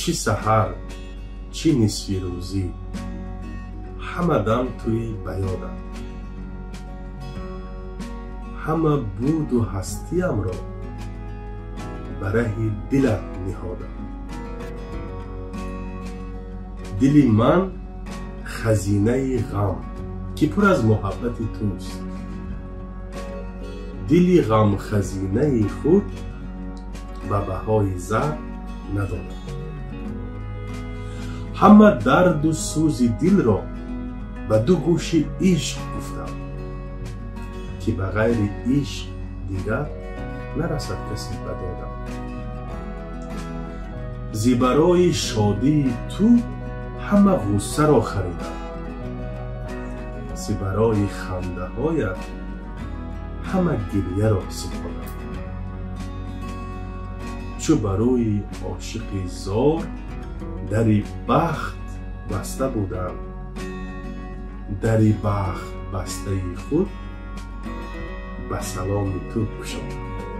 چی سحر چی نصفی روزی همه دم توی بیادم، همه بود و هستیم را برای دلت نهادم. دلی من خزینه غم که پر از محبت توست، دلی غم خزینه خود به بهای زر ندادم. همه درد و سوز دل را به دو گوش عشق گفتم که به غیر عشق دیگر نرسد کسی بدادم. زیبرای شادی تو همه غصه را خریدم، زیبرای خنده هایت همه گریه را سپردم. چو برای عاشق زار دری بخت بسته بودم، دری بخت بسته خود به سلام تو گشادم.